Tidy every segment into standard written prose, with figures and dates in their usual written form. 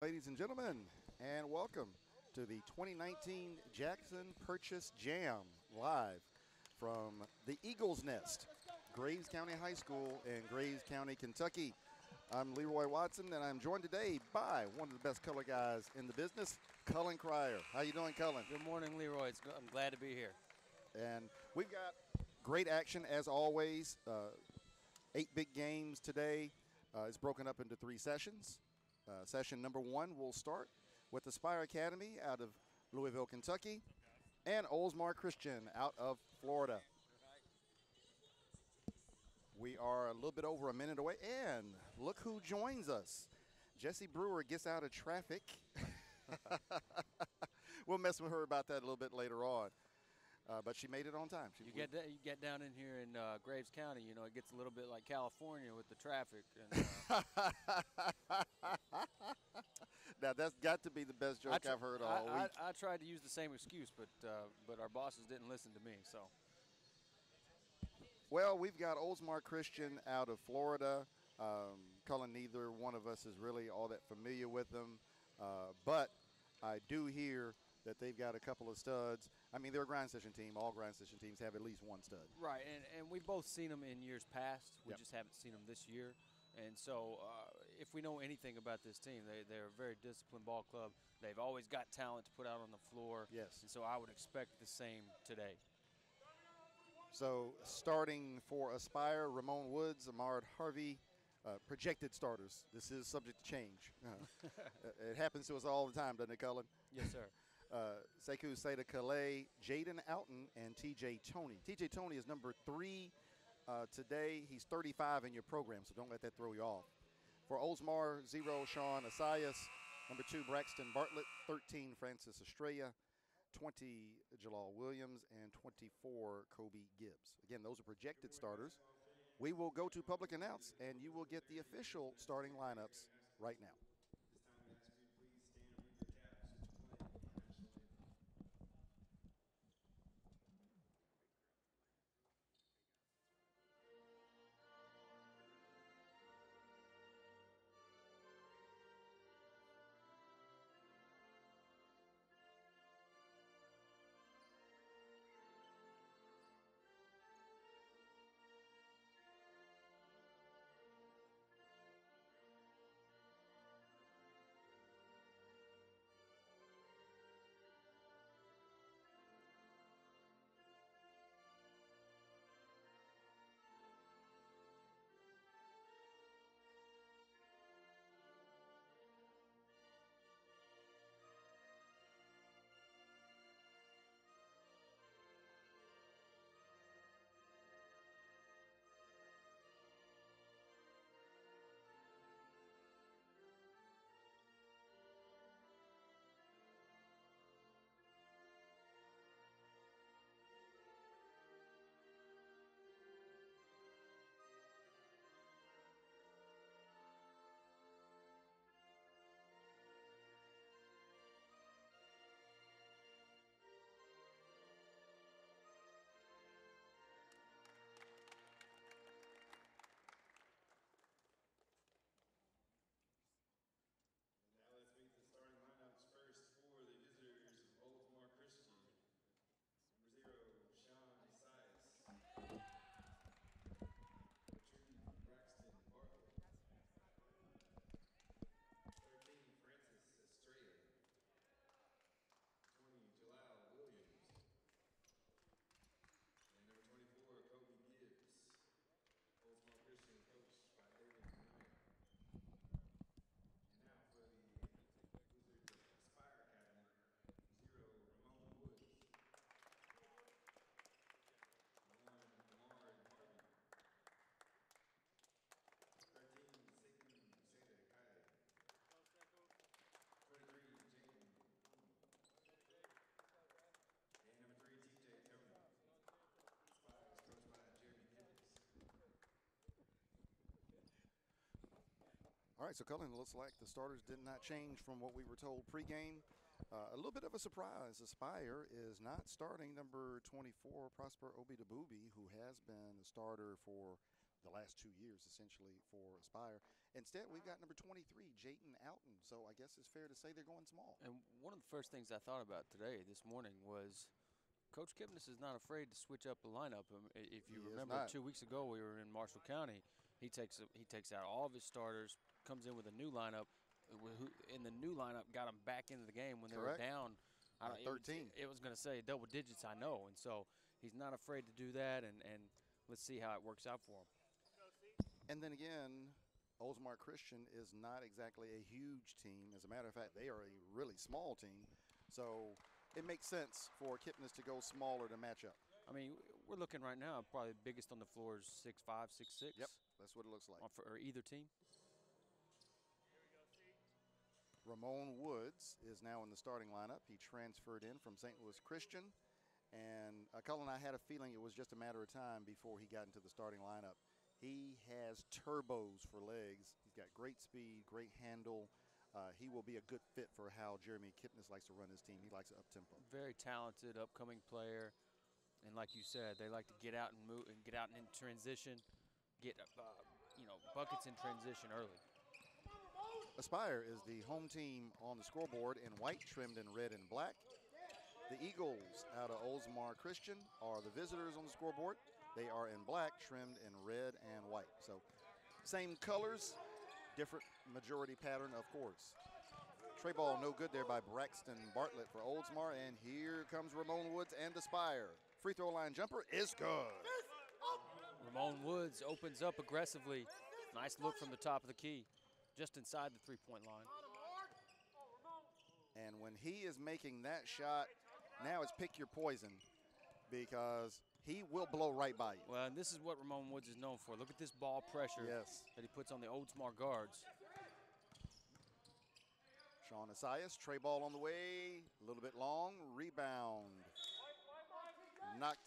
Ladies and gentlemen, and welcome to the 2019 Jackson Purchase Jam live from the Eagles Nest, Graves County High School in Graves County, Kentucky. I'm Leroy Watson, and I'm joined today by one of the best color guys in the business, Cullen Cryer. How you doing, Cullen? Good morning, Leroy. I'm glad to be here. And we've got great action as always. 8 big games today. It's broken up into 3 sessions. Session number 1 will start with Aspire Academy out of Louisville, Kentucky, and Oldsmar Christian out of Florida. We are a little bit over a minute away, and look who joins us. Jessie Brewer gets out of traffic. We'll mess with her about that a little bit later on. But she made it on time. You get down in here in Graves County, you know, it gets a little bit like California with the traffic. And, now, that's got to be the best joke I've heard all week. I tried to use the same excuse, but our bosses didn't listen to me. So, well, we've got Oldsmar Christian out of Florida. Cullen, neither one of us is really all that familiar with them. But I do hear that they've got a couple of studs. I mean, they're a grind session team. All grind session teams have at least one stud. Right, and we've both seen them in years past. We Yep. just haven't seen them this year. And so if we know anything about this team, they're a very disciplined ball club. They've always got talent to put out on the floor. Yes. And so I would expect the same today. So starting for Aspire, Ramon Woods, Ahmad Harvey, projected starters. This is subject to change. It happens to us all the time, doesn't it, Cullen? Yes, sir. Sekou Seda Calais, Jaden Alton, and TJ Toney. TJ Toney is number 3 today. He's 35 in your program, so don't let that throw you off. For Oldsmar, 0, Sean Asias. Number 2, Braxton Bartlett. 13, Francis Estrella. 20, Jalal Williams. And 24, Kobe Gibbs. Again, those are projected starters. We will go to public announce, and you will get the official starting lineups right now. Let's meet the starting lineups first for the visitors of Oldsmar Christian. Number 0, Sean Asias. 2, Braxton Bartlett. 13, Francis Estrella. 20, Jalal Williams. And number 24, Kobe Gibbs. Oldsmar Christian coached by David Tanager. And now for the Wizards of Aspire Academy, 0, Ramon Woods. 1, Ahmad Harvey. 13, Sekou Seda Calais. 23, Jaden. And number 3, TJ Toney. Aspire is coached by Jeremy Gibbs. All right, so Cullen, it looks like the starters did not change from what we were told pregame. A little bit of a surprise. Aspire is not starting number 24, Prosper Obi-Dabubi, who has been a starter for the last 2 years, essentially, for Aspire. Instead, we've got number 23, Jayden Alton. So I guess it's fair to say they're going small. And one of the first things I thought about today, this morning, was Coach Kipnis is not afraid to switch up the lineup. If you remember, 2 weeks ago we were in Marshall County. He takes out all of his starters, comes in with a new lineup. Who in the new lineup got them back into the game when they were down. 13. It was going to say double digits, I know, and so he's not afraid to do that. And let's see how it works out for him. And then again, Oldsmar Christian is not exactly a huge team. As a matter of fact, they are a really small team. So it makes sense for Kipnis to go smaller to match up. I mean, we're looking right now, probably the biggest on the floor is 6'5", 6'6". Yep, that's what it looks like. For either team. Ramon Woods is now in the starting lineup. He transferred in from St. Louis Christian. And Cullen, I had a feeling it was just a matter of time before he got into the starting lineup. He has turbos for legs. He's got great speed, great handle. He will be a good fit for how Jeremy Kipnis likes to run his team. He likes it up-tempo. Very talented, upcoming player. And like you said, they like to get out and move and get out and in transition, get buckets in transition early. Aspire is the home team on the scoreboard in white, trimmed in red and black. The Eagles out of Oldsmar Christian are the visitors on the scoreboard. They are in black, trimmed in red and white. So same colors, different majority pattern, of course. Tray ball no good there by Braxton Bartlett for Oldsmar. And here comes Ramon Woods and Aspire. Free throw line jumper is good. Ramon Woods opens up aggressively. Nice look from the top of the key, just inside the three-point line. And when he is making that shot, now it's pick your poison, because he will blow right by you. Well, and this is what Ramon Woods is known for. Look at this ball pressure that he puts on the Oldsmar guards. Sean Asias, tray ball on the way, a little bit long, rebound. Knocked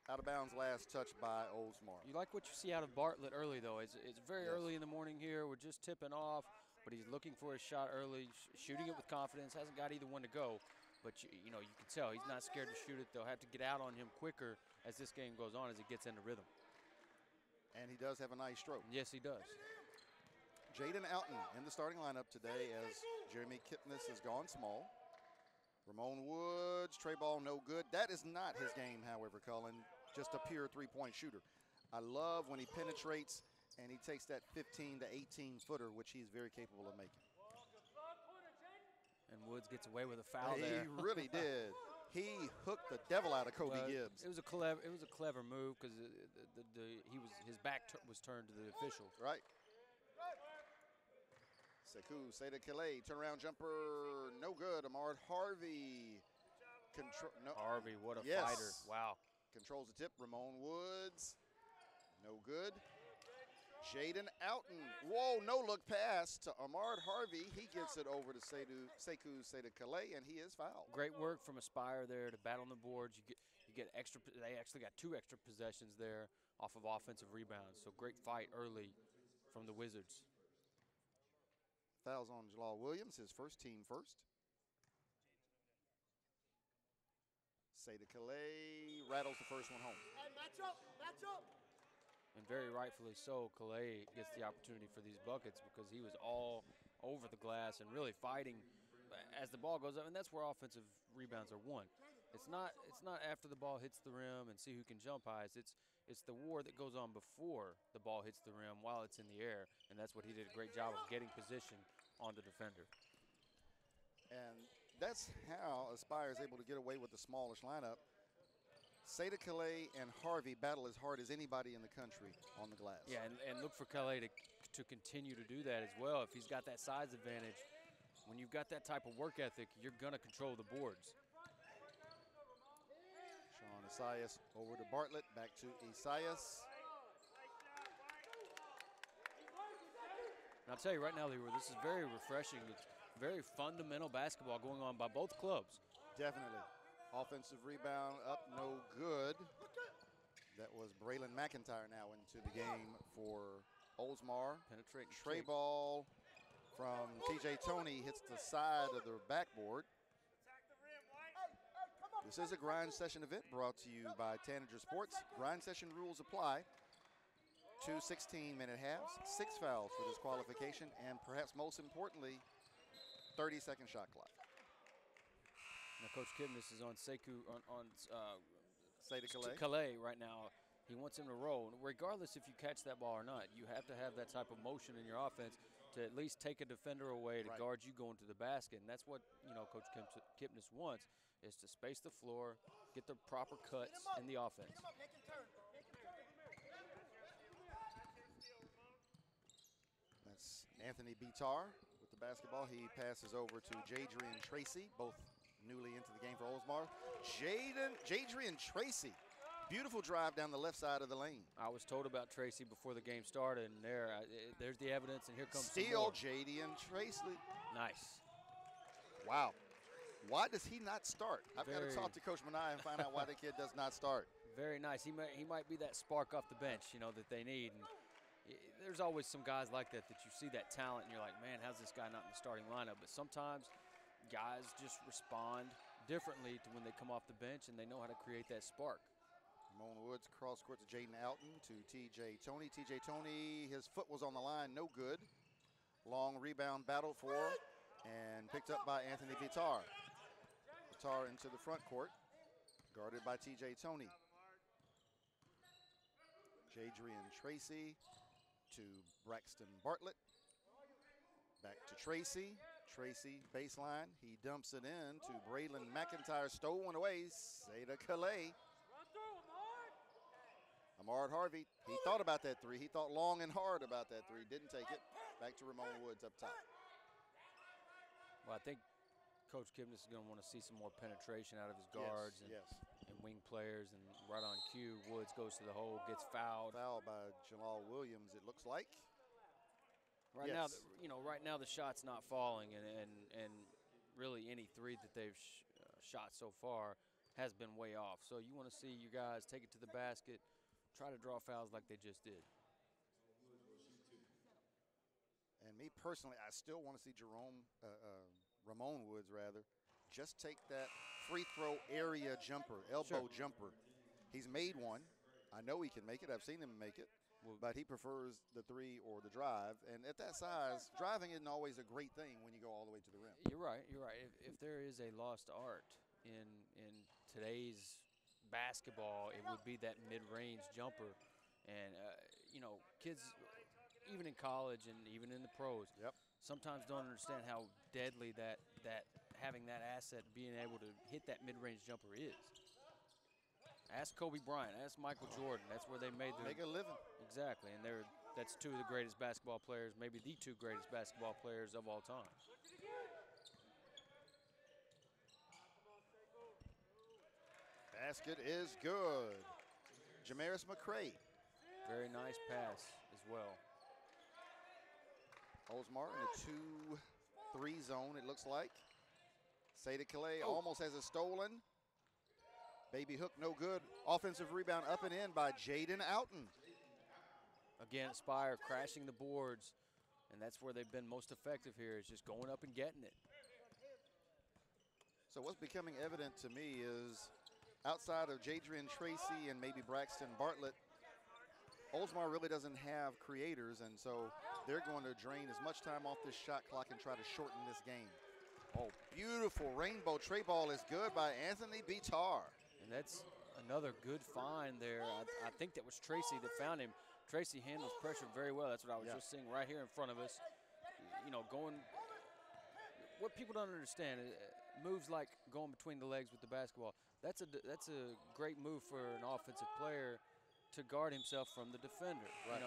out of bounds, last touch by Oldsmar. You like what you see out of Bartlett early, though. It's very early in the morning here. We're just tipping off, but he's looking for his shot early, shooting it with confidence. Hasn't got either one to go. But, you can tell he's not scared to shoot it. They'll have to get out on him quicker as this game goes on, as he gets into rhythm. And he does have a nice stroke. Yes, he does. Jayden Alton in the starting lineup today as Jeremy Kipnis has gone small. Ramon Woods, tray ball no good. That is not his game, however, Cullen. Just a pure three-point shooter. I love when he penetrates and he takes that 15 to 18 footer, which he's very capable of making. And Woods gets away with a foul there. He really did. He hooked the devil out of Kobe Gibbs. It was a clever move because his back was turned to the official. Right. Sekou Seda Calais, turnaround jumper, no good. Ahmad Harvey. Harvey, what a fighter. Wow. Controls the tip. Ramon Woods, no good. Jayden Alton, whoa, no look pass to Ahmad Harvey. He gets it over to Sekou Seda Calais, and he is fouled. Great work from Aspire there to battle on the boards. You get extra. They actually got 2 extra possessions there off of offensive rebounds. So great fight early from the Wizards. Fouls on Jalal Williams, his first team first. Seda Calais rattles the first one home. Hey, match up. And very rightfully so, Calais gets the opportunity for these buckets because he was all over the glass and really fighting as the ball goes up. And that's where offensive rebounds are won. It's not after the ball hits the rim and see who can jump highest. It's the war that goes on before the ball hits the rim while it's in the air. And that's what he did a great job of, getting position on the defender. And that's how Aspire is able to get away with the smallish lineup. Seda Calais and Harvey battle as hard as anybody in the country on the glass. Yeah, and look for Calais to continue to do that as well. If he's got that size advantage, when you've got that type of work ethic, you're going to control the boards. Sean Asias over to Bartlett, back to Asias. And I'll tell you right now, Leroy, this is very refreshing. It's very fundamental basketball going on by both clubs. Definitely. Offensive rebound up, no good. That was Braylon McIntyre now into the game for Oldsmar. Penetrating Tray ball from TJ Tony hits the side of the backboard. This is a grind session event brought to you by Tanager Sports. Grind session rules apply. 2 16-minute halves, 6 fouls for disqualification, and perhaps most importantly, 30-second shot clock. Now, Coach Kipnis is on Sekou Say to Calais. Calais right now. He wants him to roll. Regardless if you catch that ball or not, you have to have that type of motion in your offense to at least take a defender away to guard you going to the basket. And that's what, Coach Kipnis wants, is to space the floor, get the proper cuts in the offense. That's Anthony Bitar with the basketball. He passes over to Jadrian Tracy, both newly into the game for Oldsmar. Jadrian Tracy, beautiful drive down the left side of the lane. I was told about Tracy before the game started, and there's the evidence, and here comes steal. Jadrian Tracy. Nice. Wow. Why does he not start? I've got to talk to Coach Minaya and find out why the kid does not start. Very nice. He might be that spark off the bench, that they need. And there's always some guys like that you see that talent, and you're like, man, how's this guy not in the starting lineup? But sometimes guys just respond differently to when they come off the bench, and they know how to create that spark. Ramon Woods cross court to Jaden Alton to TJ Tony. TJ Tony, his foot was on the line, no good. Long rebound battled for and picked up by Anthony Bitar. Bitar into the front court, guarded by TJ Tony. Jadrian Tracy to Braxton Bartlett. Back to Tracy. Tracy baseline. He dumps it in to Braylon McIntyre. Stole one away. Say to Calais. Amard Harvey, he thought about that three. He thought long and hard about that three. Didn't take it. Back to Ramon Woods up top. Well, I think Coach Kipnis is going to want to see some more penetration out of his guards and wing players. And right on cue, Woods goes to the hole, gets fouled. Fouled by Jalal Williams, it looks like. Right now the shot's not falling, and really any three that they've shot so far has been way off. So you want to see you guys take it to the basket, try to draw fouls like they just did. And me personally, I still want to see Ramon Woods just take that free throw area jumper, elbow jumper. He's made one. I know he can make it. I've seen him make it. But he prefers the three or the drive. And at that size, driving isn't always a great thing when you go all the way to the rim. You're right. If there is a lost art in today's basketball, it would be that mid-range jumper. And, kids, even in college and even in the pros, sometimes don't understand how deadly that having that asset, being able to hit that mid-range jumper is. Ask Kobe Bryant, ask Michael Jordan. That's where they made make a living. Exactly, and that's two of the greatest basketball players, maybe the two greatest basketball players of all time. Basket is good. Jamaris McCray. Very nice pass as well. Oldsmar in a 2-3 zone, it looks like. Say to Calais almost has it stolen. Baby hook, no good. Offensive rebound up and in by Jaden Alton. Again, Spire crashing the boards, and that's where they've been most effective here, is just going up and getting it. So what's becoming evident to me is outside of Jadrian Tracy and maybe Braxton Bartlett, Oldsmar really doesn't have creators, and so they're going to drain as much time off this shot clock and try to shorten this game. Oh, beautiful rainbow tray ball is good by Anthony Bitar. And that's another good find there. I think that was Tracy that found him. Tracy handles pressure very well. That's what I was just seeing right here in front of us. What people don't understand, moves like going between the legs with the basketball, that's a great move for an offensive player to guard himself from the defender. Right.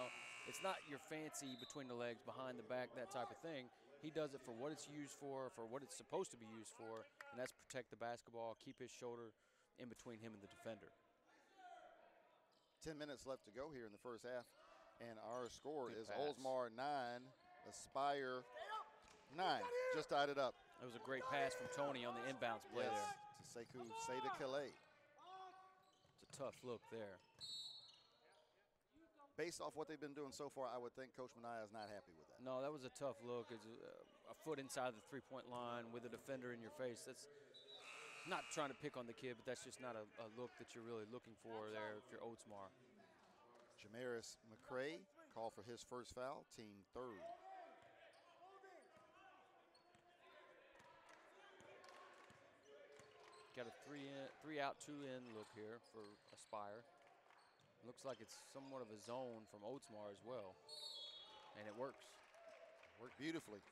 It's not your fancy between the legs, behind the back, that type of thing. He does it for what it's used for what it's supposed to be used for, and that's protect the basketball, keep his shoulder in between him and the defender. 10 minutes left to go here in the first half, and our score is Oldsmar 9, Aspire 9. Just tied it up. It was a great pass from Tony on the inbounds play there. To Sekou Say to Calais. It's a tough look there. Based off what they've been doing so far, I would think Coach Minaya is not happy with that. No, that was a tough look. It's a foot inside the three-point line with a defender in your face. That's not trying to pick on the kid, but that's just not a look that you're really looking for there if you're Oldsmar. Damaris McCray called for his first foul, team third. Got a three out, two in look here for Aspire. Looks like it's somewhat of a zone from Oldsmar as well, and it works. Worked beautifully.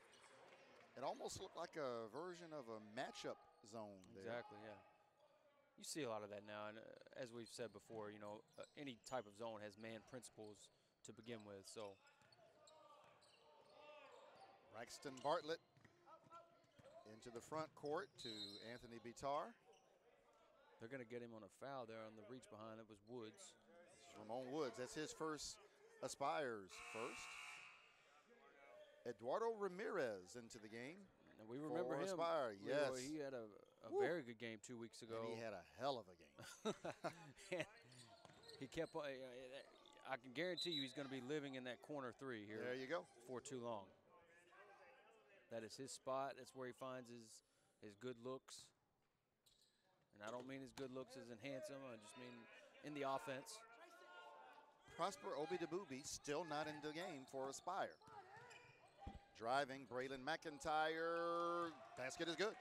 It almost looked like a version of a matchup zone there. Exactly, yeah. You see a lot of that now, and as we've said before, you know, any type of zone has man principles to begin with, so. Braxton Bartlett into the front court to Anthony Bitar. They're going to get him on a foul there on the reach behind. It was Woods. Ramon Woods, that's his first, Aspire's first. Eduardo Ramirez into the game. And we remember him. Aspire, yes. He had a very good game 2 weeks ago. And he had a hell of a game. He kept, I can guarantee you he's going to be living in that corner three here. There you go. For too long. That is his spot. That's where he finds his good looks. And I don't mean his good looks as in handsome. I just mean in the offense. Prosper Obi-Dabubi still not in the game for Aspire. Driving, Braylon McIntyre. Basket is good.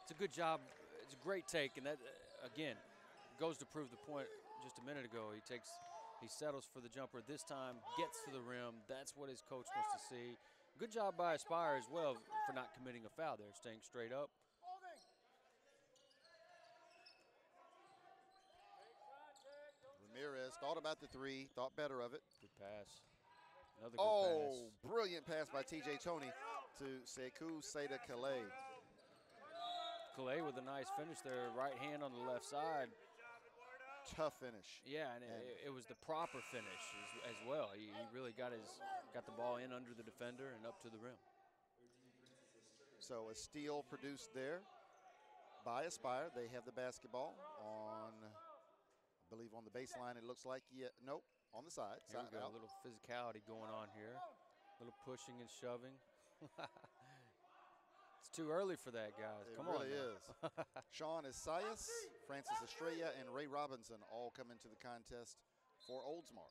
It's a good job. It's a great take. And that, again, goes to prove the point just a minute ago. He settles for the jumper this time, gets to the rim. That's what his coach wants to see. Good job by Aspire as well for not committing a foul there, staying straight up. Ramirez thought about the three, thought better of it. Good pass. Another good pass. Oh, brilliant pass by T.J. Toney to Sekou Seda Calais. Calais with a nice finish there, right hand on the left side. Tough finish. Yeah, and it was the proper finish as well. He really got the ball in under the defender and up to the rim. So a steal produced there by Aspire. They have the basketball on, I believe on the baseline it looks like. Yeah, nope, on the side. Here we go, a little physicality going on here. A little pushing and shoving. It's too early for that, guys. Come on. It really is. Sean Isaias, Francis Estrella, and Ray Robinson all come into the contest for Oldsmar.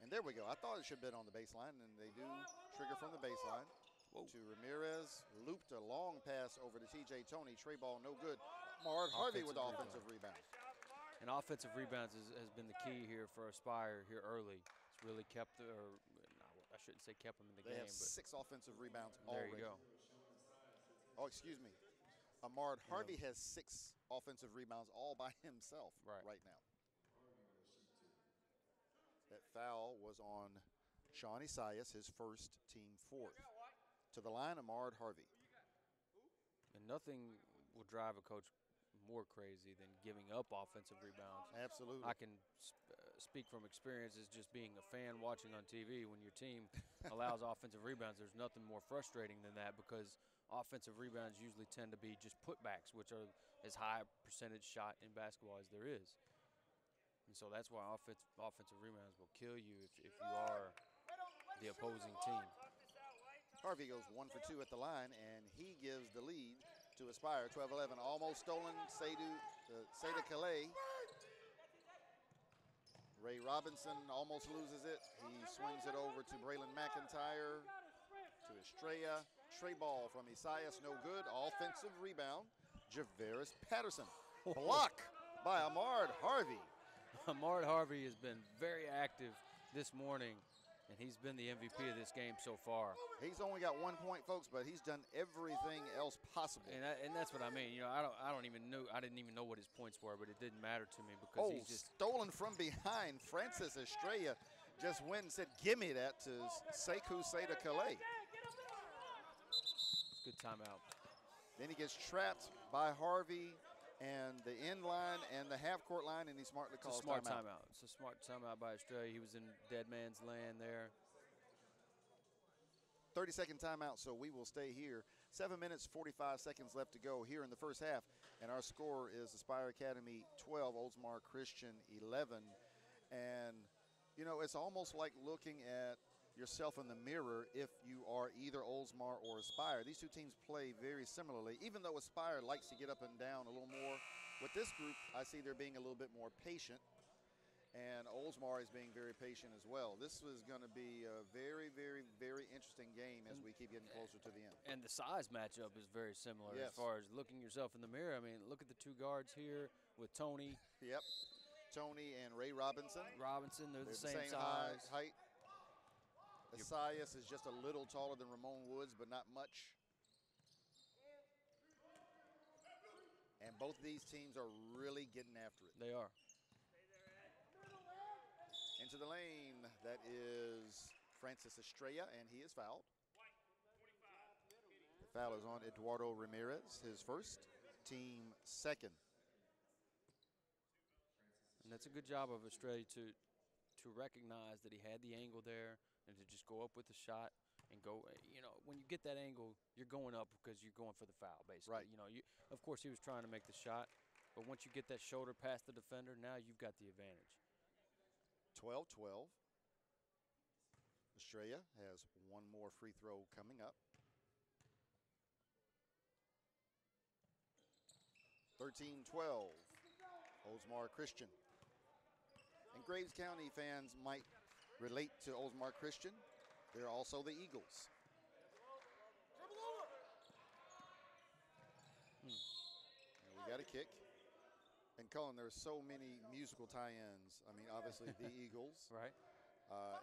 And there we go. I thought it should have been on the baseline, and they do trigger from the baseline. Whoa. To Ramirez, looped a long pass over to T.J. Toney. Tray ball, no good. Mard Harvey with offensive rebounds. And offensive rebounds has been the key here for Aspire here early. It's really kept, I shouldn't say kept them in the game. They have 6 offensive rebounds there already. You go. Oh, excuse me. Ahmad Harvey has 6 offensive rebounds all by himself right now. That foul was on Sean Isaias, his first, team 4th. To the line, Ahmad Harvey. And nothing will drive a coach more crazy than giving up offensive rebounds. Absolutely. I can speak from experience as just being a fan watching on TV. When your team allows offensive rebounds, there's nothing more frustrating than that, because offensive rebounds usually tend to be just putbacks, which are as high a percentage shot in basketball as there is. And so that's why offensive rebounds will kill you if you are the opposing team. Harvey goes 1 for 2 at the line, and he gives the lead to Aspire. 12-11, almost stolen. Seda Calais. Ray Robinson almost loses it. He swings it over to Braylon McIntyre, to Estrella. Tray ball from Isaias, no good. Offensive rebound, Javaris Patterson. Block by Ahmad Harvey. Ahmad Harvey has been very active this morning, and he's been the MVP of this game so far. He's only got 1 point, folks, but he's done everything else possible. And that's what I mean. You know, I didn't even know what his points were, but it didn't matter to me because he's just stolen from behind. Francis Estrella just went and said, "Give me that" to Sekou Seda Calais. Good timeout. Then he gets trapped by Harvey and the end line and the half-court line, and he smartly calls timeout. It's a smart timeout by Australia. He was in dead man's land there. 30-second timeout, so we will stay here. 7 minutes, 45 seconds left to go here in the first half, and our score is Aspire Academy 12, Oldsmar Christian 11. And, you know, it's almost like looking at yourself in the mirror if you are either Oldsmar or Aspire. These two teams play very similarly, even though Aspire likes to get up and down a little more. With this group, I see they're being a little bit more patient, And Oldsmar is being very patient as well. This was going to be a very, very, very interesting game as we keep getting closer to the end. And the size matchup is very similar Yes. as far as looking yourself in the mirror. I mean, look at the two guards here with Tony. Yep. Tony and Ray Robinson. They're the same height. size. Asias is just a little taller than Ramon Woods, but not much. And both of these teams are really getting after it. They are. Into the lane, that is Francis Estrella, and he is fouled. The foul is on Eduardo Ramirez, his first, team second. And that's a good job of Estrella to recognize that he had the angle there and to just go up with the shot and go. You know, when you get that angle, you're going up because you're going for the foul, basically. Right. You know, of course, he was trying to make the shot, but once you get that shoulder past the defender, now you've got the advantage. 12-12. Estrella has one more free throw coming up. 13-12. Oldsmar Christian. And Graves County fans might relate to Oldsmar Christian. They're also the Eagles. And we got a kick. And Cullen, there's so many musical tie-ins. I mean, obviously the Eagles. Right.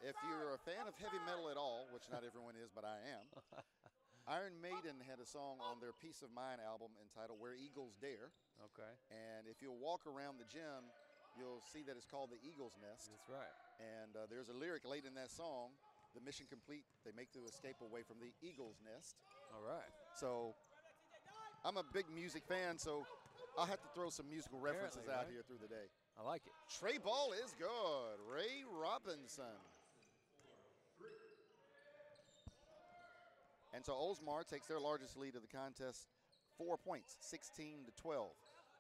If you're a fan of heavy metal at all, which not everyone is, but I am, Iron Maiden had a song on their Peace of Mind album entitled Where Eagles Dare. Okay. And if you'll walk around the gym, you'll see that it's called the Eagle's Nest. That's right. And there's a lyric late in that song, the mission complete, they make the escape away from the Eagle's Nest. All right. So I'm a big music fan, so I'll have to throw some musical references Apparently, out right? here through the day. I like it. Trey ball is good. Ray Robinson. And so Oldsmar takes their largest lead of the contest, 4 points, 16-12.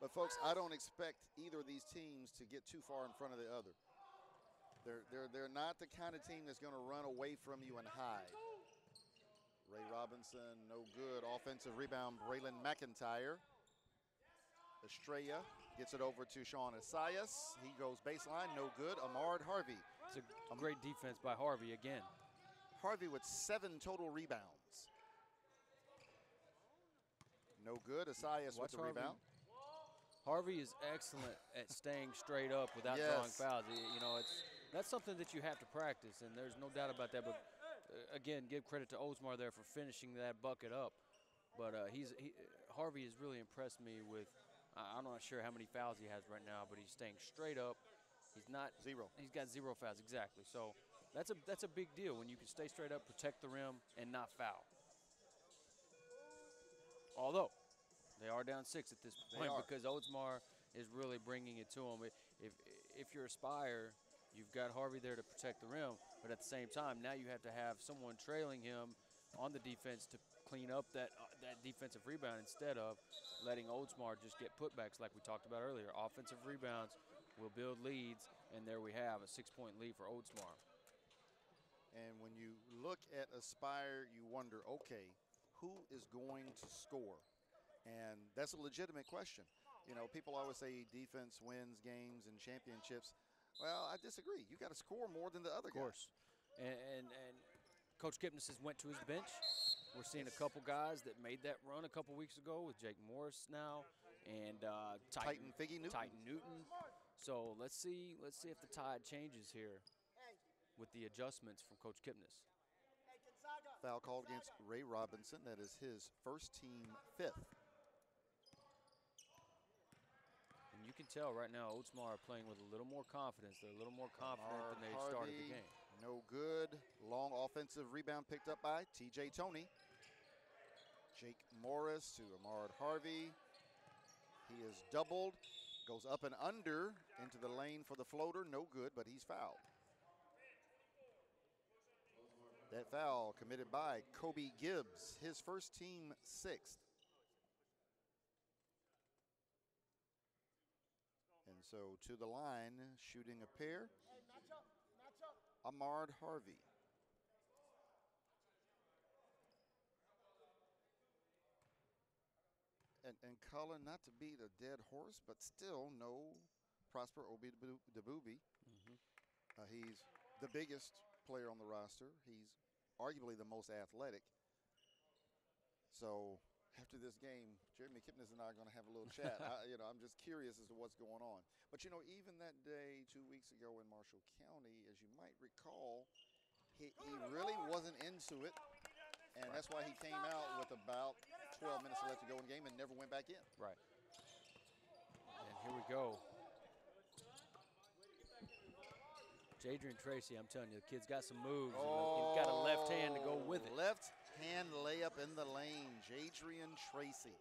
But folks, I don't expect either of these teams to get too far in front of the other. They're not the kind of team that's going to run away from you and hide. Ray Robinson, no good. Offensive rebound, Braylon McIntyre. Estrella gets it over to Sean Asias. He goes baseline, no good. Ahmad Harvey. It's a great defense by Harvey again. Harvey with 7 total rebounds. No good. Asias with the Harvey. rebound. Harvey is excellent at staying straight up without drawing fouls. You know, that's something that you have to practice, and there's no doubt about that. But again, give credit to Oldsmar there for finishing that bucket up. But Harvey has really impressed me with. I'm not sure how many fouls he has right now, but he's staying straight up. He's not zero. He's got 0 fouls exactly. So that's a big deal when you can stay straight up, protect the rim, and not foul. Although they are down 6 at this point because Oldsmar is really bringing it to them. If you're Aspire, you've got Harvey there to protect the rim, but at the same time, now you have to have someone trailing him on the defense to clean up that defensive rebound instead of letting Oldsmar just get putbacks like we talked about earlier. Offensive rebounds will build leads, and there we have a 6-point lead for Oldsmar. And when you look at Aspire, you wonder, okay, who is going to score? And that's a legitimate question. You know, people always say defense wins games and championships. Well, I disagree. You got to score more than the other guy. Of course. And Coach Kipnis has went to his bench. We're seeing a couple guys that made that run a couple weeks ago with Jake Morris now and Titan Figgy Newton. Titan Newton. So let's see if the tide changes here with the adjustments from Coach Kipnis. Foul called against Ray Robinson. That is his first team 5th. And you can tell right now Oldsmar are playing with a little more confidence. They're a little more confident than they started the game. No good. Long offensive rebound picked up by TJ Tony. Jake Morris to Ahmad Harvey. He is doubled. Goes up and under into the lane for the floater. No good, but he's fouled. That foul committed by Kobe Gibbs, his first team 6th. And so to the line, shooting a pair, Ahmad Harvey. And Cullen, not to beat a dead horse, but still no Prosper Obi Dabooby. He's the biggest player on the roster. He's arguably the most athletic. So after this game, Jeremy Kipnis and I are going to have a little chat. I'm just curious as to what's going on. But, even that day 2 weeks ago in Marshall County, as you might recall, he really wasn't into it. And that's why he came out with about 12 minutes left to go in the game and never went back in. Right. And here we go. Jadrian Tracy, I'm telling you, the kid's got some moves. He's got a left hand to go with it. Left hand layup in the lane, Jadrian Tracy.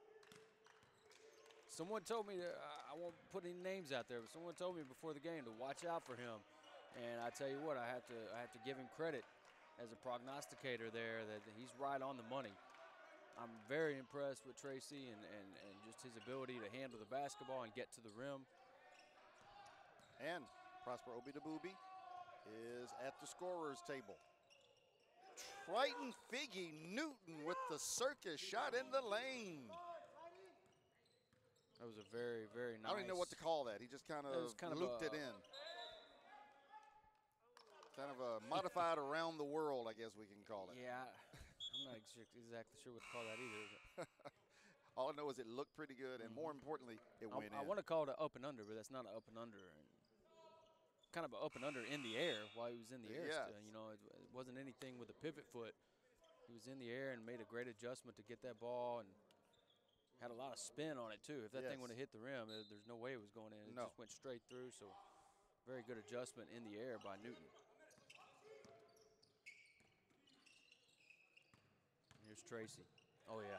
Someone told me, I won't put any names out there, but someone told me before the game to watch out for him. And I tell you what, I have to give him credit as a prognosticator there that he's right on the money. I'm very impressed with Tracy and just his ability to handle the basketball and get to the rim. And Prosper Obi-Daboobi is at the scorer's table. Triton Figgy Newton with the circus shot in the lane. That was a very, very nice. I don't even know what to call that. He just kind of looped it in. Kind of a modified around the world, I guess we can call it. Yeah, I'm not exactly sure what to call that either. All I know is it looked pretty good, and more importantly, it went in. I want to call it an up and under, but that's not an up and under. Kind of an up and under in the air while he was in the air. Yes. Still. It wasn't anything with a pivot foot. He was in the air and made a great adjustment to get that ball and had a lot of spin on it too. If that thing would have hit the rim, there's no way it was going in. It just went straight through. So very good adjustment in the air by Newton. Here's Tracy. Oh yeah.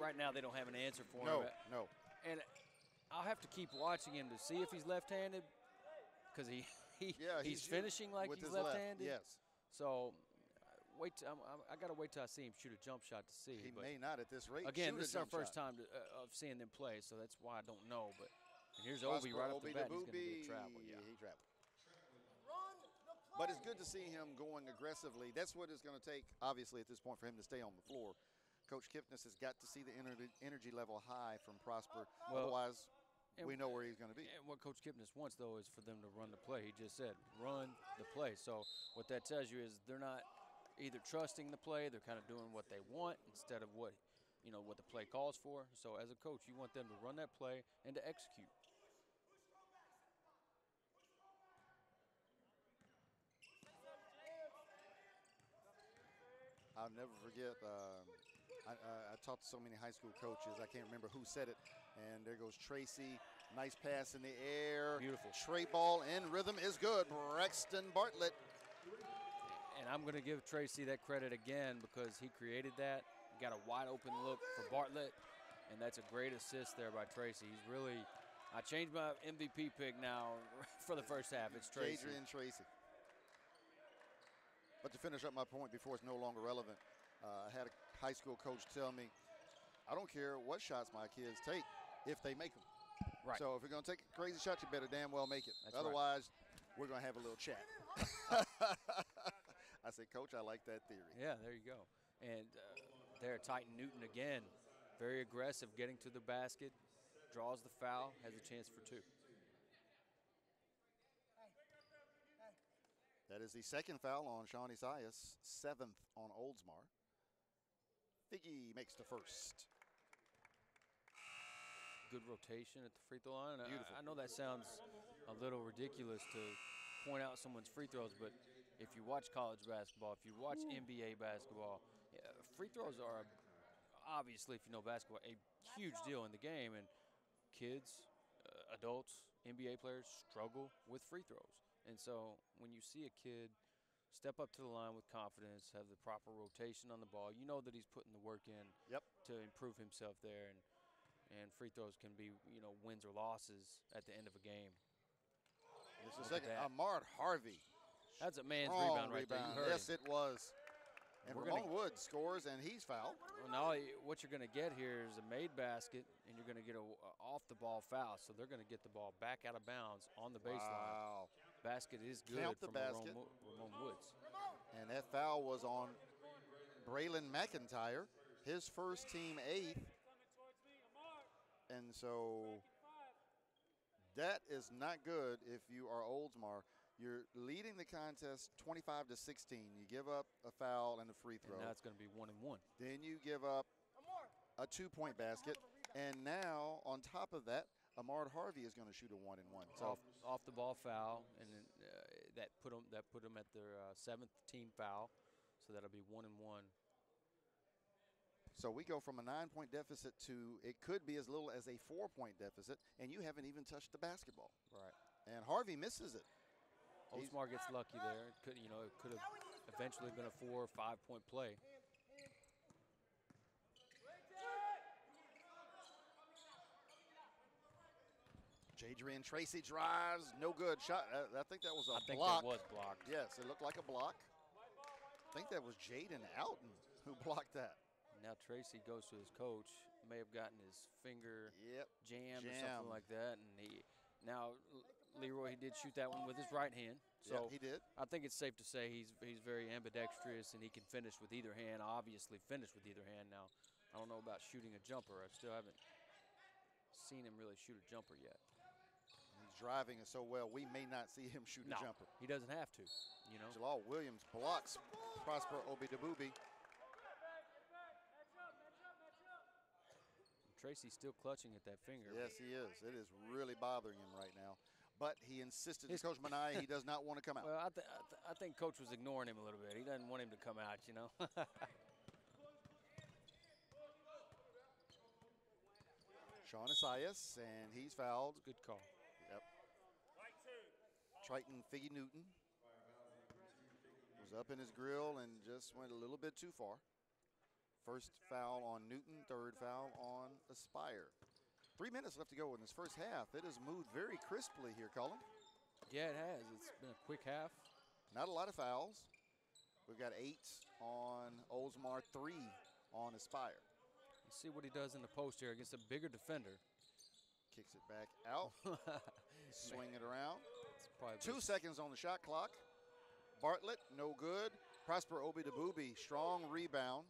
Right now they don't have an answer for him. No. And I'll have to keep watching him to see if he's left-handed, because he's finishing like he's left-handed. Yes. So I got to wait till I see him shoot a jump shot to see. He may not at this rate. Again, this is our first time of seeing them play, so that's why I don't know. But here's Obi right off the bat. He's going to be a travel. Yeah, he traveled. But it's good to see him going aggressively. That's what it's going to take, obviously, at this point for him to stay on the floor. Coach Kipnis has got to see the energy level high from Prosper. Otherwise, we know where he's going to be. And what Coach Kipnis wants, though, is for them to run the play. He just said, run the play. So what that tells you is they're not either trusting the play, they're kind of doing what they want instead of what the play calls for. So as a coach, you want them to run that play and to execute. I'll never forget, I talked to so many high school coaches, I can't remember who said it, and there goes Tracy, nice pass in the air. Beautiful. Trey ball in rhythm is good, Braxton Bartlett. And I'm going to give Tracy that credit again because he created that. He got a wide open look for Bartlett, and that's a great assist there by Tracy. He's really, I changed my MVP pick now for the first half. It's Tracy. Adrian Tracy. But to finish up my point before it's no longer relevant, I had a high school coach tell me, I don't care what shots my kids take if they make them. Right. So if you're going to take a crazy shot, you better damn well make it. That's Otherwise, we're going to have a little chat. I said, Coach, I like that theory. Yeah, there you go. And there, Titan Newton again, very aggressive, getting to the basket, draws the foul, has a chance for two. That is the second foul on Sean Isaias, 7th on Oldsmar. Figgy makes the first. Good rotation at the free throw line. Beautiful. I know that sounds a little ridiculous to point out someone's free throws, but if you watch college basketball, if you watch NBA basketball, free throws are obviously, if you know basketball, a huge deal in the game. And kids, adults, NBA players struggle with free throws. And so when you see a kid step up to the line with confidence, have the proper rotation on the ball, you know that he's putting the work in to improve himself there. And free throws can be, wins or losses at the end of a game. Just a second. Ahmad Harvey. That's a man's rebound right there. You heard yes, him. it was. And Ramon Woods scores, and he's fouled. Well, now what you're going to get here is a made basket, and you're going to get a off-the-ball foul. So they're going to get the ball back out of bounds on the baseline. Wow. Basket is good Count the from basket. Ramon Woods. And that foul was on Braylon McIntyre, his first team 8th. And so that is not good if you are Oldsmar. You're leading the contest 25 to 16. You give up a foul and a free throw. And now it's going to be 1 and 1. Then you give up a 2-point basket. And now, on top of that, Ahmad Harvey is going to shoot a 1 and 1. So Off the ball foul, and then, that put them at their 7th team foul. So that'll be 1 and 1. So we go from a 9-point deficit to it could be as little as a 4-point deficit, and you haven't even touched the basketball. Right. And Harvey misses it. Oldsmar gets lucky there. It could have eventually been a 4 or 5-point play. Jadrian Tracy drives, no good shot. I think that was a block. I think that was blocked. Yes, it looked like a block. I think that was Jaden Alton who blocked that. Now Tracy goes to his coach. May have gotten his finger jammed or something like that. And Leroy, he did shoot that one with his right hand. So he did. I think it's safe to say he's very ambidextrous and he can finish with either hand. Obviously, finish with either hand. Now, I don't know about shooting a jumper. I still haven't seen him really shoot a jumper yet. He's driving it so well, we may not see him shoot a jumper. He doesn't have to. Jalal Williams blocks Prosper Obi-Daboubi. Tracy's still clutching at that finger. Yes, he is. It is really bothering him right now. But he insisted to Coach Minaya he does not want to come out. Well, I think Coach was ignoring him a little bit. He doesn't want him to come out, Sean Asias, and he's fouled. Good call. Yep. Triton Figgy Newton was up in his grill and just went a little bit too far. First foul on Newton, third foul on Aspire. 3 minutes left to go in this first half. It has moved very crisply here, Colin. Yeah, it has. It's been a quick half. Not a lot of fouls. We've got 8 on Oldsmar, 3 on Aspire. Let's see what he does in the post here against a bigger defender. Kicks it back out. Swing it around. 2 seconds on the shot clock. Bartlett, no good. Prosper Obi-Daboubi, strong rebound.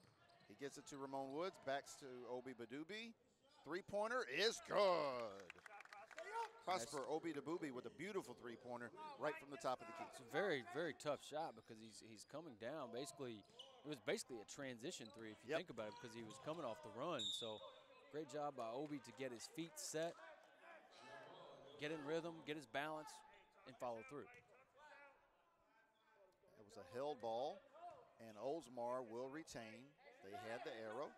He gets it to Ramon Woods, backs to Obi-Daboubi. Three-pointer is good. Prosper Obi-Daboubi with a beautiful three-pointer right from the top of the key. It's a very, very tough shot because he's coming down. Basically, it was basically a transition three if you think about it because he was coming off the run. So great job by Obi to get his feet set, get in rhythm, get his balance, and follow through. It was a held ball, and Oldsmar will retain. They had the arrow.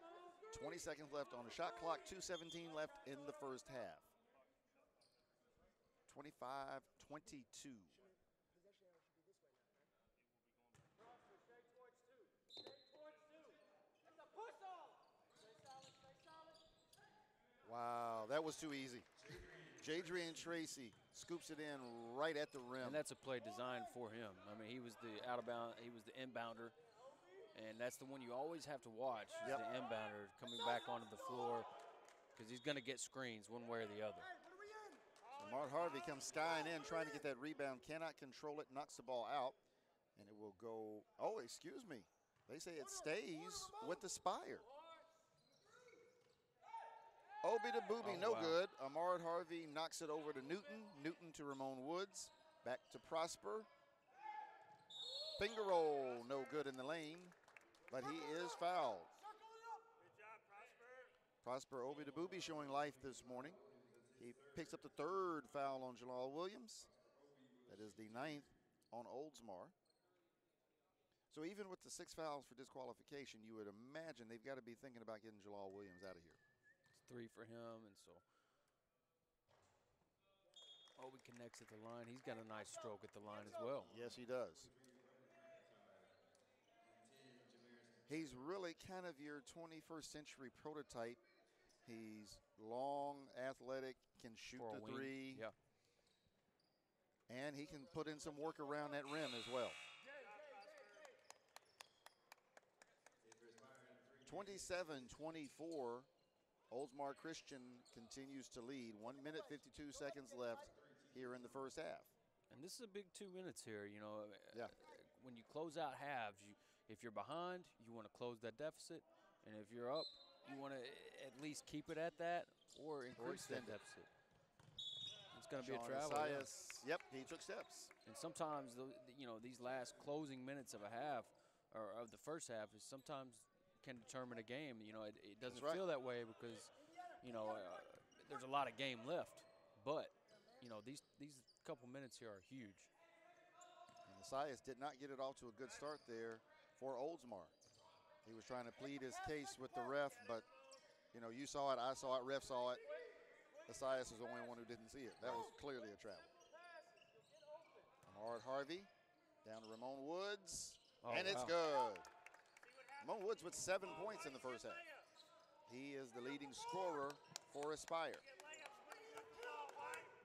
20 seconds left on the shot clock, 2:17 left in the first half. 25-22. Wow, that was too easy. Jadrian Tracy scoops it in right at the rim. And that's a play designed for him. I mean, he was the inbounder. And that's the one you always have to watch, is the inbounder coming back onto the floor because he's going to get screens one way or the other. So Mart Harvey comes skying in, trying to get that rebound, cannot control it, knocks the ball out, and it will go, oh, excuse me. They say it stays with the Spire. Obi-Daboubi, no good. Ahmad Harvey knocks it over to Newton. Newton to Ramon Woods. Back to Prosper. Finger roll, no good in the lane, but he is fouled. Prosper Obi-Daboubi showing life this morning. He picks up the third foul on Jalal Williams. That is the 9th on Oldsmar. So even with the 6 fouls for disqualification, you would imagine they've got to be thinking about getting Jalal Williams out of here. 3 for him, and so Obi connects at the line. He's got a nice stroke at the line as well. Yes, he does. He's really kind of your 21st century prototype. He's long, athletic, can shoot the three. Yeah. And he can put in some work around that rim as well. 27-24. Oldsmar Christian continues to lead. 1 minute, 52 seconds left here in the first half. And this is a big 2 minutes here. When you close out halves, if you're behind, you want to close that deficit. And if you're up, you want to at least keep it at that or increase that deficit. It's going to be a Sean travel. Esias, yep, he took steps. And sometimes, these last closing minutes of a half or of the first half is sometimes can determine a game. It doesn't right. feel that way because, there's a lot of game left. But, these couple minutes here are huge. And Esias did not get it off to a good start there for Oldsmar. He was trying to plead his case with the ref, but, you saw it, I saw it, ref saw it. Esias was the only one who didn't see it. That was clearly a travel. Amard Harvey down to Ramon Woods, and it's good. Ramon Woods with 7 points in the first half. He is the leading scorer for Aspire.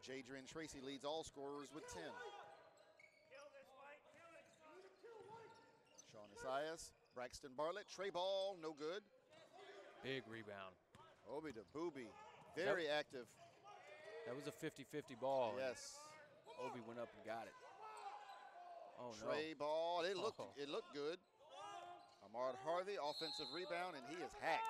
Jadrian Tracy leads all scorers with 10. Sean Esias, Braxton Bartlett, Trey Ball, no good. Big rebound. Obi DeBooby, very active. That was a 50-50 ball. Yes. Obi went up and got it. Oh, Trey Ball, it looked good. Amard Harvey, offensive rebound, and he is hacked.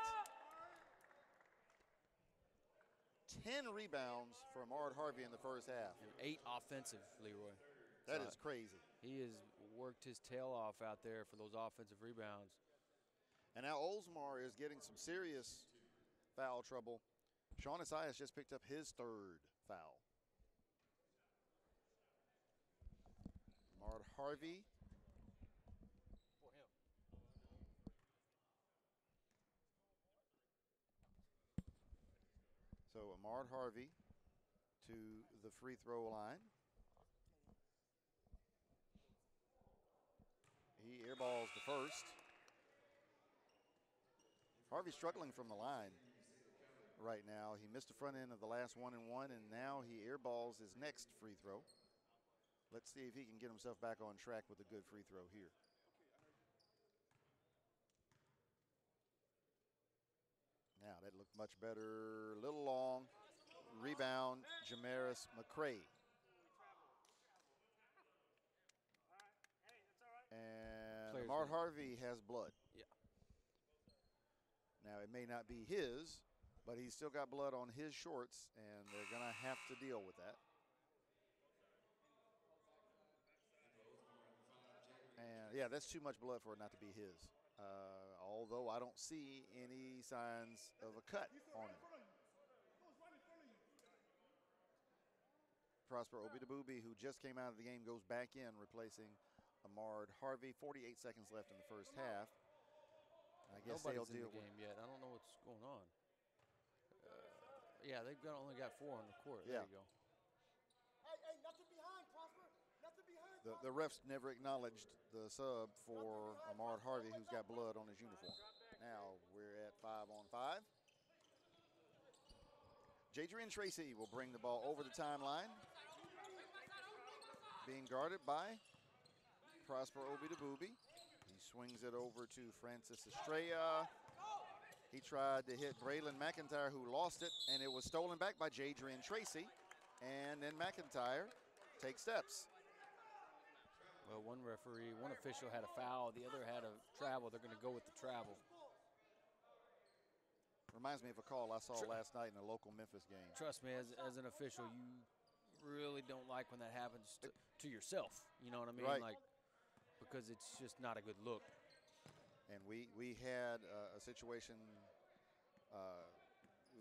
10 rebounds for Amard Harvey in the first half. And 8 offensive, Leroy. That is crazy. He has worked his tail off out there for those offensive rebounds. And now Oldsmar is getting some serious foul trouble. Sean Esias just picked up his 3rd foul. Amard Harvey. So Amard Harvey to the free throw line. He airballs the first. Harvey's struggling from the line right now. He missed the front end of the last 1-1, and now he airballs his next free throw. Let's see if he can get himself back on track with a good free throw here. Now that looked much better. A little long. Rebound, Jamaris McCray. And Amard Harvey has blood. Yeah. Now, it may not be his, but he's still got blood on his shorts, and they're going to have to deal with that. And, yeah, that's too much blood for it not to be his. Although I don't see any signs of a cut on him. Prosper Obi-Debooby, who just came out of the game, goes back in, replacing Amard Harvey. 48 seconds left in the first half. I guess Nobody's they'll deal in the game yet. I don't know what's going on. Yeah, they've only got 4 on the court. There you go. Hey, nothing behind, Prosper. Nothing behind. The refs never acknowledged the sub for Amard Harvey, who's got blood on his uniform. Now we're at 5-on-5. Jadrian Tracy will bring the ball over the timeline. Being guarded by Prosper Obi-Debooby. He swings it over to Francis Estrella. He tried to hit Braylon McIntyre, who lost it, and it was stolen back by Jadrian Tracy. And then McIntyre takes steps. Well, one official had a foul, the other had a travel. They're going to go with the travel. Reminds me of a call I saw last night in a local Memphis game. Trust me, as an official, you really don't like when that happens to yourself. You know what I mean? Right. Like, because it's just not a good look. And we had a situation,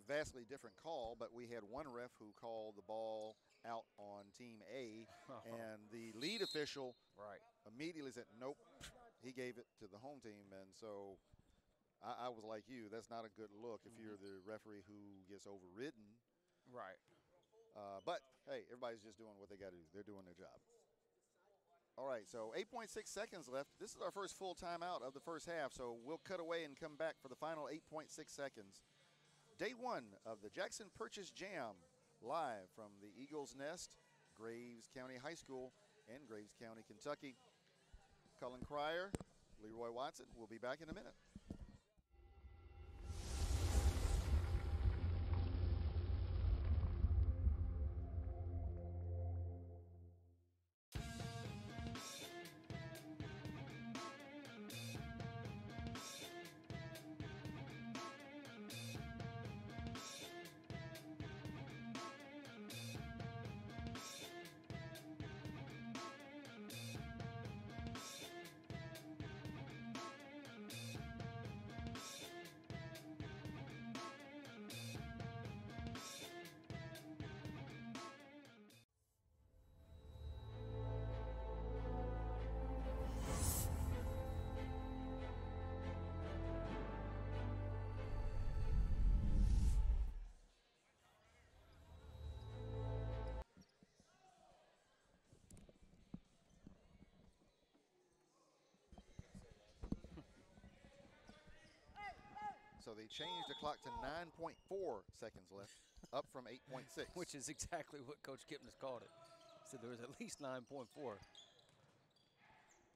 vastly different call, but we had one ref who called the ball out on Team A, and the lead official immediately said, nope, he gave it to the home team. And so I was like you, that's not a good look if you're the referee who gets overridden. Right. But, hey, everybody's just doing what they got to do. They're doing their job. All right, so 8.6 seconds left. This is our first full timeout of the first half, so we'll cut away and come back for the final 8.6 seconds. Day 1 of the Jackson Purchase Jam, live from the Eagles Nest, Graves County High School in Graves County, Kentucky. Cullen Cryer, Leroy Watson. We'll be back in a minute. So they changed the clock to 9.4 seconds left, up from 8.6. Which is exactly what Coach Kipnis called it. He said there was at least 9.4.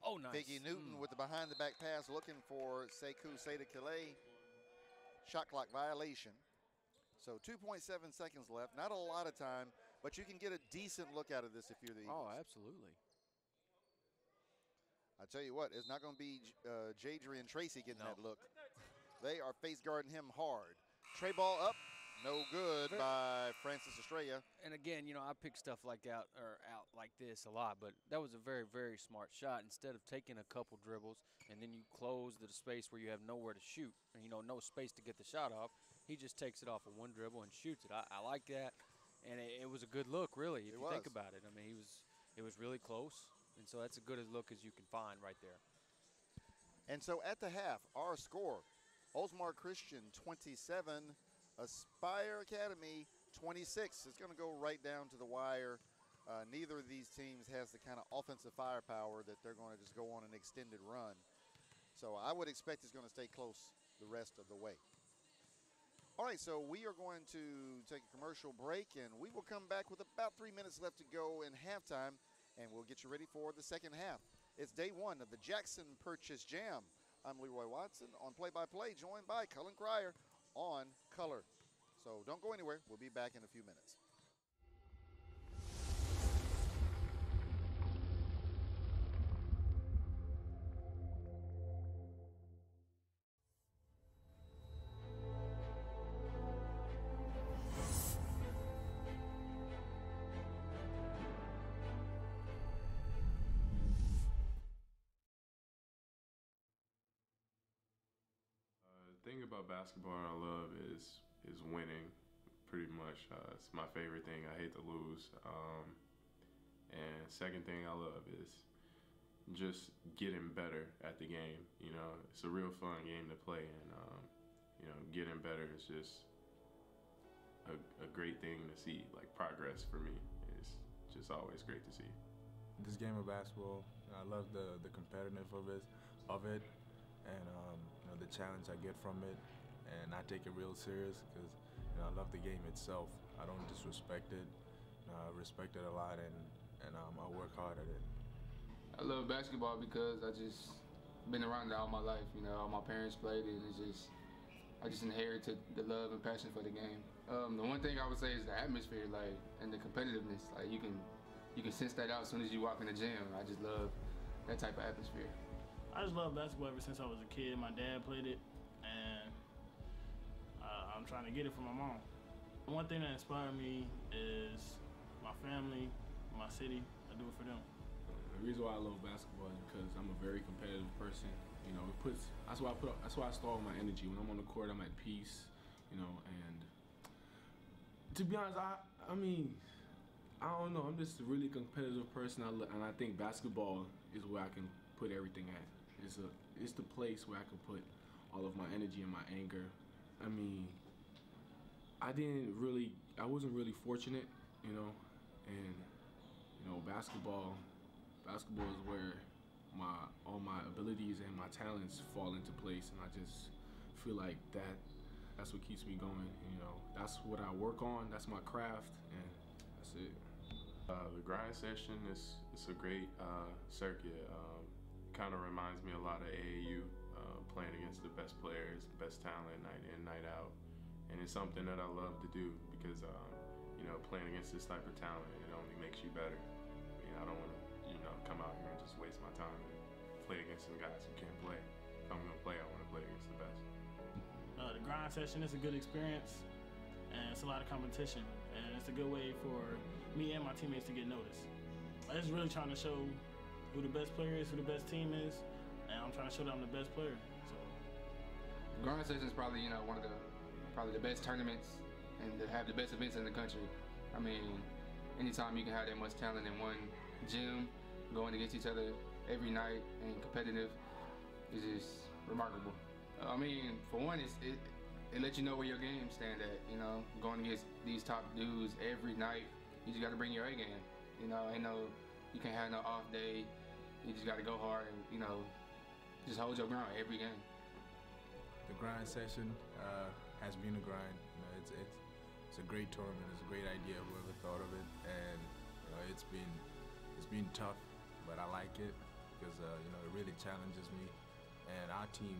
Oh, nice. Figgy Newton with the behind-the-back pass looking for Sekou Saita-Kile. Shot clock violation. So 2.7 seconds left. Not a lot of time, but you can get a decent look out of this if you're the Eagles. Oh, absolutely. I tell you what, it's not going to be Jadri and Tracy getting that look. They are face guarding him hard. Tray ball up, no good by Francis Estrella. And again, you know, I pick stuff like out like this a lot, but that was a very, very smart shot. Instead of taking a couple dribbles and then you close the space where you have nowhere to shoot, and you know, no space to get the shot off, he just takes it off of one dribble and shoots it. I like that, and it was a good look, really, if you think about it. I mean, it was really close, and so that's as good a look as you can find right there. And so at the half, our score, Oldsmar Christian 27, Aspire Academy 26. It's going to go right down to the wire. Neither of these teams has the kind of offensive firepower that they're going to just go on an extended run. So I would expect it's going to stay close the rest of the way. All right, so we are going to take a commercial break, and we will come back with about 3 minutes left to go in halftime, and we'll get you ready for the second half. It's day one of the Jackson Purchase Jam. I'm Leroy Watson on play-by-play, joined by Cullen Cryer on color. So don't go anywhere. We'll be back in a few minutes. The thing about basketball I love is winning, pretty much. It's my favorite thing. I hate to lose. And second thing I love is just getting better at the game. You know, it's a real fun game to play, and you know, getting better is just a great thing to see. Like, progress for me is just always great to see. This game of basketball, I love the competitiveness of it, and you know, the challenge I get from it, and I take it real serious because, you know, I love the game itself. I don't disrespect it. I respect it a lot, and I work hard at it. I love basketball because I just been around it all my life. You know, all my parents played it, and I just inherited the love and passion for the game. The one thing I would say is the atmosphere, like, and the competitiveness. Like, you can sense that out as soon as you walk in the gym. I just love that type of atmosphere. I just love basketball ever since I was a kid. My dad played it, and I'm trying to get it from my mom. One thing that inspired me is my family, my city. I do it for them. The reason why I love basketball is because I'm a very competitive person. You know, that's why I store all my energy. When I'm on the court, I'm at peace. You know, and to be honest, I mean, I don't know. I'm just a really competitive person, and I think basketball is where I can put everything at. It's the place where I can put all of my energy and my anger. I mean, I wasn't really fortunate, you know, and you know, basketball is where all my abilities and my talents fall into place, and I just feel like that's what keeps me going. You know, that's what I work on. That's my craft, and that's it. The grind session is a great circuit. Kind of reminds me a lot of AAU, playing against the best players, best talent, night in, night out. And it's something that I love to do because, you know, playing against this type of talent, it only makes you better. I mean, I don't want to, you know, come out here and just waste my time and play against some guys who can't play. If I'm going to play, I want to play against the best. The grind session is a good experience, and it's a lot of competition, and it's a good way for me and my teammates to get noticed. I'm just really trying to show who the best player is, who the best team is, and I'm trying to show that I'm the best player. So, Grind session is probably, you know, one of the best tournaments and to have the best events in the country. I mean, anytime you can have that much talent in one gym, going against each other every night and competitive, is just remarkable. I mean, for one, it lets you know where your game stand at. You know, going against these top dudes every night, you just got to bring your A game. You know, you can't have no off day. You just got to go hard and, you know, just hold your ground every game. the grind session has been a grind. You know, it's a great tournament. It's a great idea. Whoever thought of it, and you know, it's been tough, but I like it because you know, it really challenges me. And our team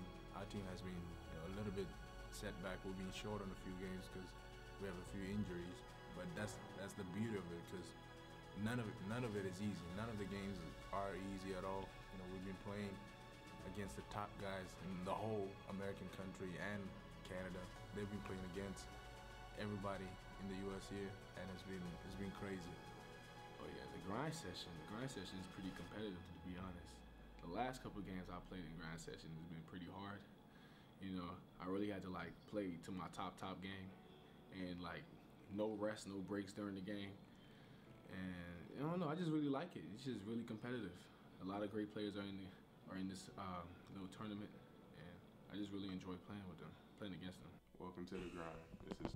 has been, you know, a little bit setback. We've been short on a few games because we have a few injuries. But that's the beauty of it, because none of it is easy. None of the games are easy at all. You know, we've been playing against the top guys in the whole American country and Canada. They've been playing against everybody in the U.S. here, and it's been crazy. Oh yeah, the grind session is pretty competitive, to be honest. The last couple of games I played in grind session has been pretty hard. You know, I really had to like play to my top game, and like no rest, no breaks during the game. And I don't know, I just really like it. It's just really competitive. A lot of great players are in this little tournament, and I just really enjoy playing with them, playing against them. Welcome to the grind. This is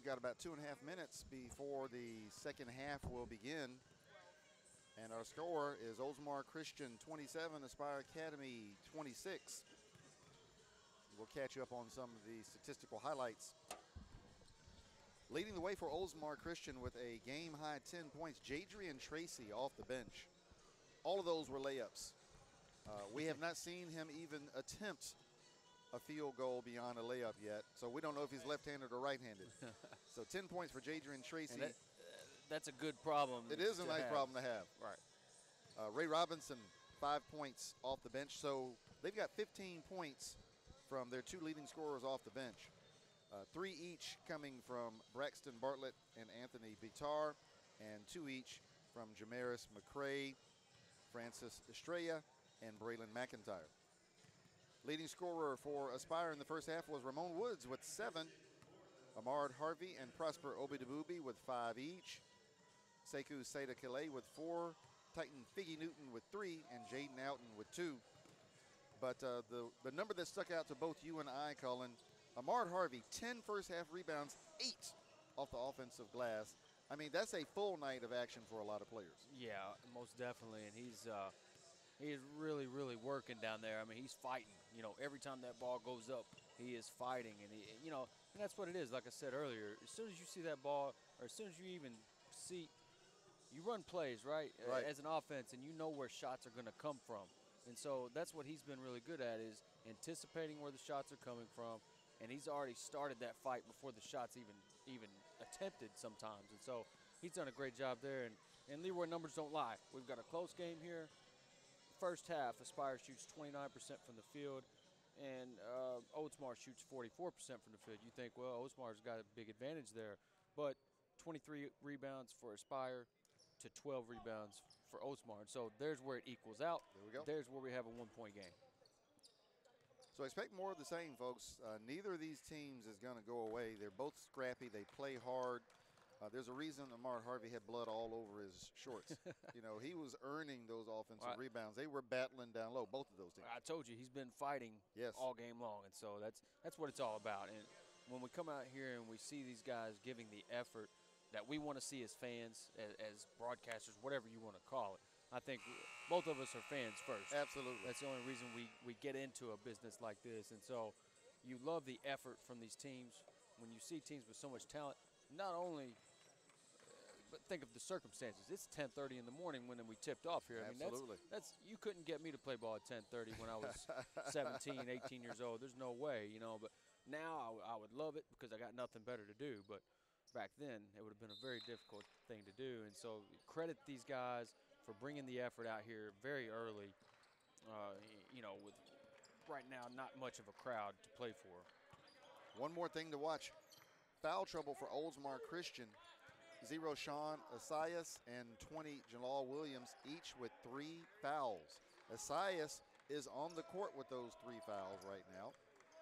We've got about 2.5 minutes before the second half will begin. And our score is Oldsmar Christian 27, Aspire Academy 26. We'll catch you up on some of the statistical highlights. Leading the way for Oldsmar Christian with a game-high 10 points, Jadrian Tracy off the bench. All of those were layups. We have not seen him even attempt a field goal beyond a layup yet, so we don't know if he's left-handed or right-handed. So 10 points for Jadrian Tracy. That's a good problem. It is a nice problem to have. Right. Ray Robinson, 5 points off the bench, so they've got 15 points from their two leading scorers off the bench. 3 each coming from Braxton Bartlett and Anthony Bitar, and 2 each from Jamaris McCray, Francis Estrella, and Braylon McIntyre. Leading scorer for Aspire in the first half was Ramon Woods with 7, Ahmad Harvey and Prosper Obidabubi with 5 each, Sekou Seda Kale with 4, Titan Figgy Newton with 3, and Jaden Oughton with 2. But the number that stuck out to both you and I, Colin, Ahmad Harvey, 10 first half rebounds, 8 off the offensive glass. I mean, that's a full night of action for a lot of players. Yeah, most definitely, and he's really, really working down there. I mean, he's fighting. You know, every time that ball goes up, he is fighting, and and that's what it is. Like I said earlier, as soon as you see that ball, or as soon as you even see, you run plays, right? As an offense, and you know where shots are going to come from. And so that's what he's been really good at, is anticipating where the shots are coming from, and he's already started that fight before the shots even attempted sometimes. And so he's done a great job there, and Leroy, numbers don't lie. We've got a close game here. First half, Aspire shoots 29% from the field, and Oldsmar shoots 44% from the field. You think, well, Oldsmar's got a big advantage there, but 23 rebounds for Aspire to 12 rebounds for Oldsmar. So there's where it equals out. There we go. There's where we have a 1-point game. So expect more of the same, folks. Neither of these teams is going to go away. They're both scrappy. They play hard. There's a reason Ahmad Harvey had blood all over his shorts. You know, he was earning those offensive rebounds. They were battling down low, both of those teams. I told you, he's been fighting all game long, and so that's what it's all about. And when we come out here and we see these guys giving the effort that we want to see as fans, as broadcasters, whatever you want to call it, I think both of us are fans first. Absolutely. That's the only reason we get into a business like this. And so you love the effort from these teams. When you see teams with so much talent, not only but think of the circumstances. It's 10:30 in the morning when we tipped off here. I mean, Absolutely. that's you couldn't get me to play ball at 10:30 when I was 17, 18 years old. There's no way, But now I would love it because I got nothing better to do. But back then, it would have been a very difficult thing to do. And so credit these guys for bringing the effort out here very early, with right now not much of a crowd to play for. One more thing to watch. Foul trouble for Oldsmar Christian. 0 Sean Asias and 20 Jalal Williams, each with 3 fouls. Asias is on the court with those 3 fouls right now,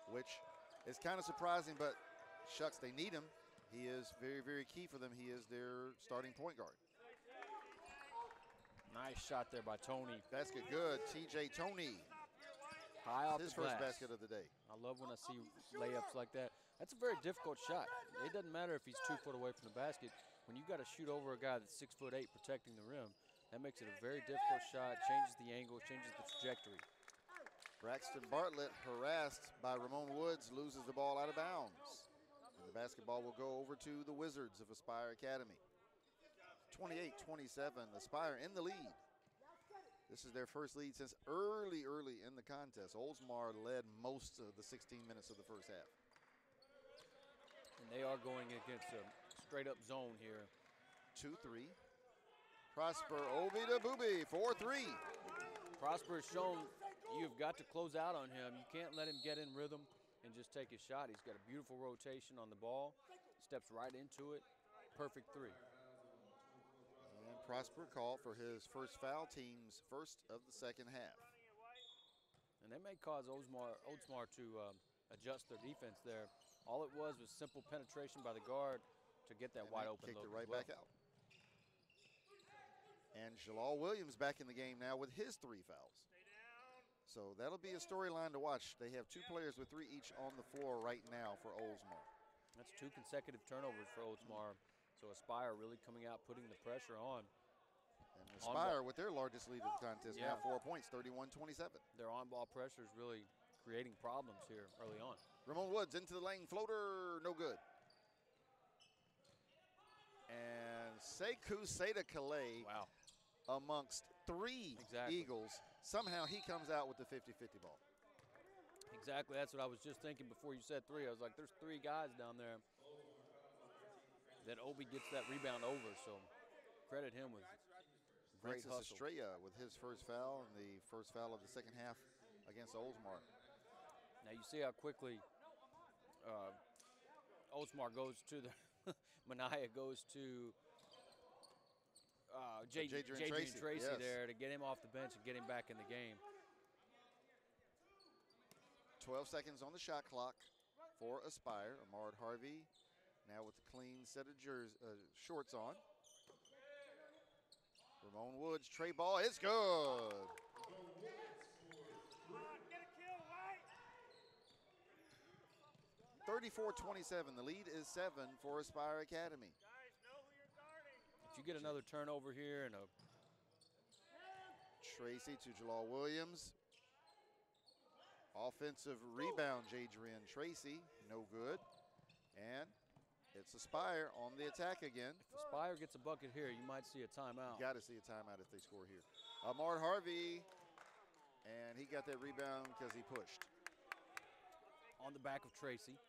which is kind of surprising, but shucks, they need him. He is very, very key for them. He is their starting point guard. Nice shot there by Tony. Basket good, TJ Tony. High off His the glass. first basket of the day. I love when I see layups like that. That's a very difficult shot. It doesn't matter if he's 2 foot away from the basket. When you got to shoot over a guy that's 6'8" protecting the rim, that makes it a very difficult shot, changes the angle, changes the trajectory. Braxton Bartlett, harassed by Ramon Woods, loses the ball out of bounds. And the basketball will go over to the Wizards of Aspire Academy. 28-27, Aspire in the lead. This is their first lead since early in the contest. Oldsmar led most of the 16 minutes of the first half. And they are going against a straight-up zone here. 2-3. Prosper Obi to Booby, 4-3. Prosper has shown you've got to close out on him. You can't let him get in rhythm and just take his shot. He's got a beautiful rotation on the ball. Steps right into it. Perfect 3. And Prosper called for his first foul, team's first of the second half. And they may cause Oldsmar to adjust their defense there. All it was simple penetration by the guard to get that wide open look. Kicked look it right back out. And Jalal Williams back in the game now with his 3 fouls. So that'll be a storyline to watch. They have 2 players with 3 each on the floor right now for Oldsmar. That's 2 consecutive turnovers for Oldsmar. So Aspire really coming out, putting the pressure on. And Aspire with their largest lead of the contest now, 4 points, 31-27. Their on-ball pressure is really creating problems here early on. Ramon Woods into the lane, floater, no good. And Sekou Seda Calais, wow, amongst 3 Eagles, somehow he comes out with the 50-50 ball. Exactly, that's what I was just thinking before you said 3. I was like, there's 3 guys down there that Obi gets that rebound over, so credit him with great Francis hustle. Estrella with his first foul and the first foul of the second half against Oldsmar. Now you see how quickly Oldsmar goes to the Mania goes to Jadrian Tracy yes. there to get him off the bench and get him back in the game. 12 seconds on the shot clock for Aspire. Ahmad Harvey now with a clean set of shorts on. Ramon Woods, tray ball, it's good. 34-27, the lead is 7 for Aspire Academy. If you get another turnover here and a Tracy to Jalal Williams. Offensive rebound, Jadrian Tracy, no good. And it's Aspire on the attack again. If Aspire gets a bucket here, you might see a timeout. You got to see a timeout if they score here. Ahmad Harvey, and he got that rebound because he pushed. On the back of Tracy.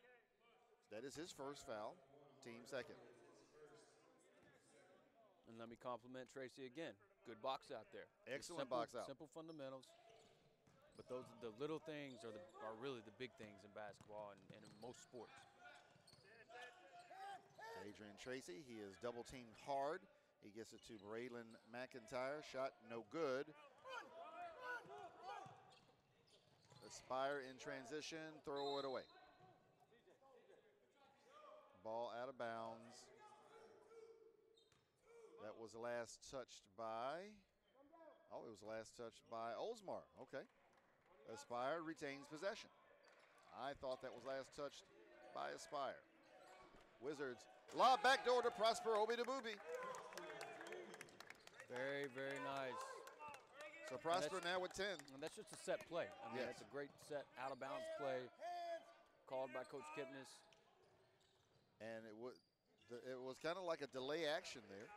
That is his first foul, team second. And let me compliment Tracy again. Good box out there. Excellent box out. Simple fundamentals. But those the little things are really the big things in basketball and in most sports. Adrian Tracy, he is double teamed hard. He gets it to Braylon McIntyre. Shot no good. Aspire in transition, throw it away. Ball out of bounds. That was last touched by, it was last touched by Oldsmar. Okay. Aspire retains possession. I thought that was last touched by Aspire. Wizards, lob backdoor to Prosper Obi to Booby. Very, very nice. So Prosper now with 10. And that's just a set play. I mean, yes. That's a great set, out of bounds play called by Coach Kipnis. And it was kind of like a delay action there.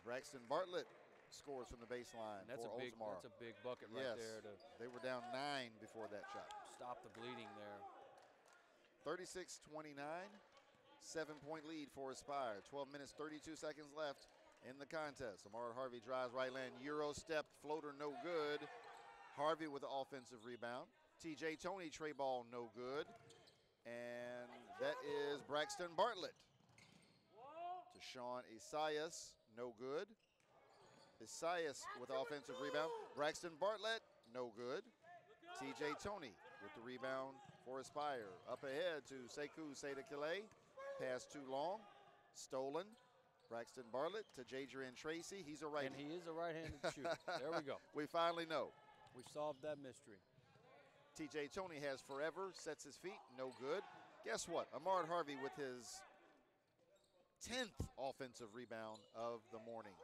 Braxton Bartlett scores from the baseline And that's for Oldsmar. That's a big bucket right Yes. there to They were down 9 before that shot. stop the bleeding there. 36-29, 7-point lead for Aspire. 12 minutes, 32 seconds left in the contest. Ahmad Harvey drives right lane, Euro step, floater no good. Harvey with the offensive rebound. TJ Tony, tray ball no good. And that is Braxton Bartlett. To Sean Isaias, no good. Isaias with the offensive rebound. Braxton Bartlett, no good. TJ Tony with the rebound for Aspire. Up ahead to Sekou Seda Calais. Pass too long. Stolen. Braxton Bartlett to Jadrian Tracy. He's a righty. And he is a right-handed shooter. There we go. We finally know. We solved that mystery. TJ Tony has forever, sets his feet, no good. Guess what? Ahmad Harvey with his 10th offensive rebound of the morning.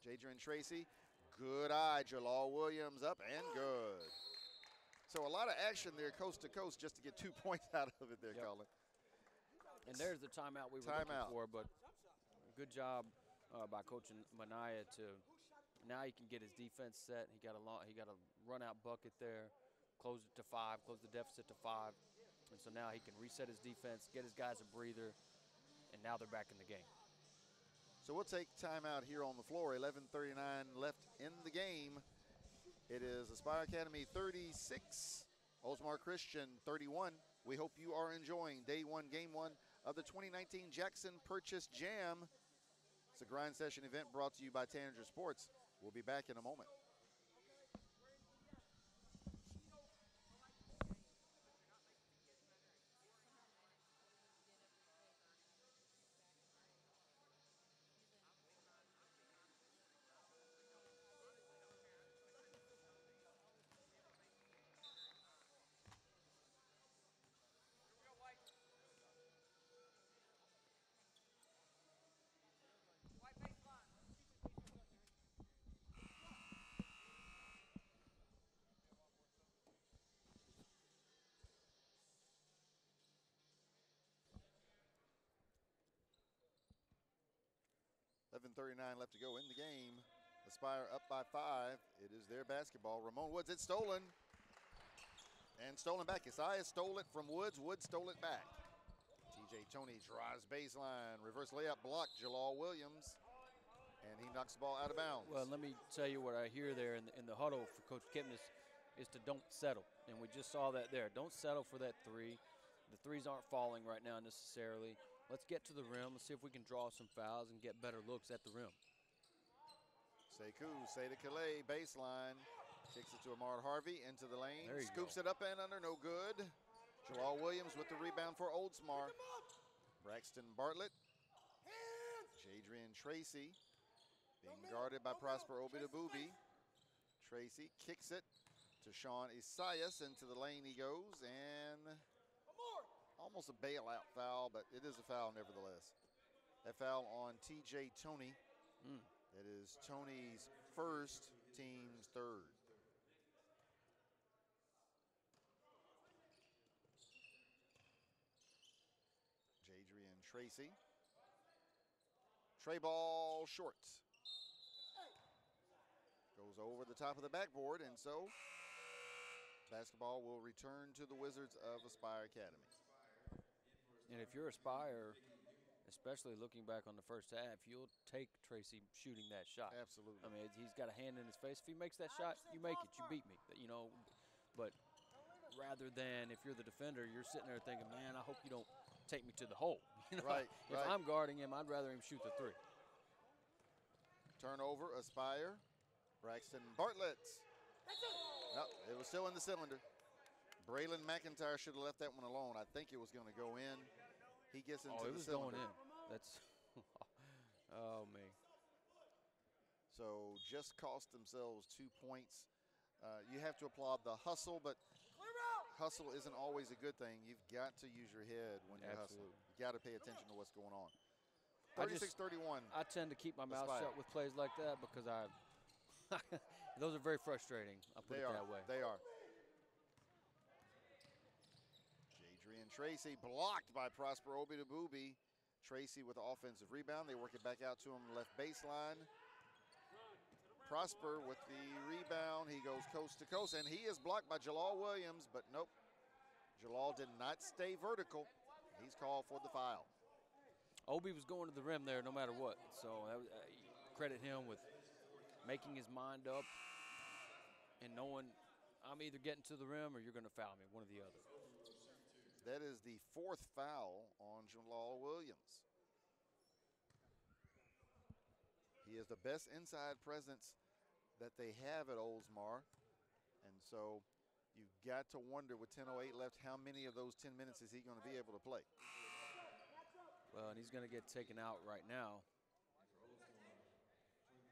Jadrian Tracy, good eye. Jalal Williams up and good. So a lot of action there coast to coast just to get 2 points out of it there, Colin. And there's the timeout we were looking for, but good job by Coach Minaya to now he can get his defense set. He got a run out bucket there, close it to 5, close the deficit to 5. And so now he can reset his defense, get his guys a breather, and now they're back in the game. So we'll take timeout here on the floor. 11:39 left in the game. It is Aspire Academy 36, Oldsmar Christian 31. We hope you are enjoying day 1, game 1 of the 2019 Jackson Purchase Jam. It's a grind session event brought to you by Tanager Sports. We'll be back in a moment. .39 left to go in the game. Aspire up by 5. It is their basketball. Ramon Woods, it's stolen. And stolen back. Isaiah stole it from Woods. Woods stole it back. TJ Tony drives baseline. Reverse layup blocked. Jalal Williams. And he knocks the ball out of bounds. Well, let me tell you what I hear there in the huddle for Coach Kipnis is to don't settle. And we just saw that there. Don't settle for that 3. The 3s aren't falling right now necessarily. Let's get to the rim. Let's see if we can draw some fouls and get better looks at the rim. Sekou, Seda Calais, baseline. Kicks it to Ahmad Harvey into the lane. Scoops it up and under, no good. Jalal Williams with the rebound for Oldsmar. Braxton Bartlett. Jadrian Tracy being guarded by Prosper Obidobubi. Tracy kicks it to Sean Isaias. Into the lane he goes, and almost a bailout foul, but it is a foul nevertheless. That foul on TJ Tony. That is Tony's first, team's third. Jadrian Tracy. Tray ball short. Goes over the top of the backboard, and so basketball will return to the Wizards of Aspire Academy. And if you're Aspire, especially looking back on the first half, you'll take Tracy shooting that shot. Absolutely. I mean, he's got a hand in his face. If he makes that shot, you make it. You beat me. You know, but rather than if you're the defender, you're sitting there thinking, man, I hope you don't take me to the hole. You know? Right. If I'm guarding him, I'd rather him shoot the 3. Turnover, Aspire. Braxton Bartlett. No, it was still in the cylinder. Braylon McIntyre should have left that one alone. I think it was going to go in. He gets into the cylinder. It was going in. That's, oh, man. So just cost themselves 2 points. You have to applaud the hustle, but hustle isn't always a good thing. You've got to use your head when you're hustling. You've got to pay attention to what's going on. 36-31. I tend to keep my mouth shut with plays like that because those are very frustrating. I'll put it that way. They are. Jadrian Tracy blocked by Prosper Obidobubi. Tracy with the offensive rebound. They work it back out to him left baseline. Prosper with the rebound. He goes coast to coast, and he is blocked by Jalal Williams, but nope. Jalal did not stay vertical. He's called for the foul. Obi was going to the rim there no matter what, so credit him with making his mind up and knowing I'm either getting to the rim or you're going to foul me, one or the other. That is the 4th foul on Jalal Williams. He is the best inside presence that they have at Oldsmar. And so you've got to wonder with 10:08 left, how many of those 10 minutes is he going to be able to play? Well, and he's going to get taken out right now.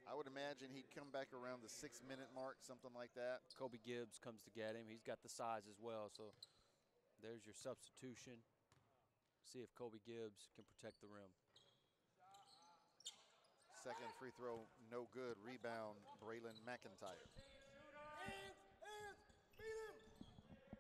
I would imagine he'd come back around the 6-minute mark, something like that. Kobe Gibbs comes to get him. He's got the size as well, so there's your substitution. See if Kobe Gibbs can protect the rim. Second free throw, no good. Rebound, Braylon McIntyre.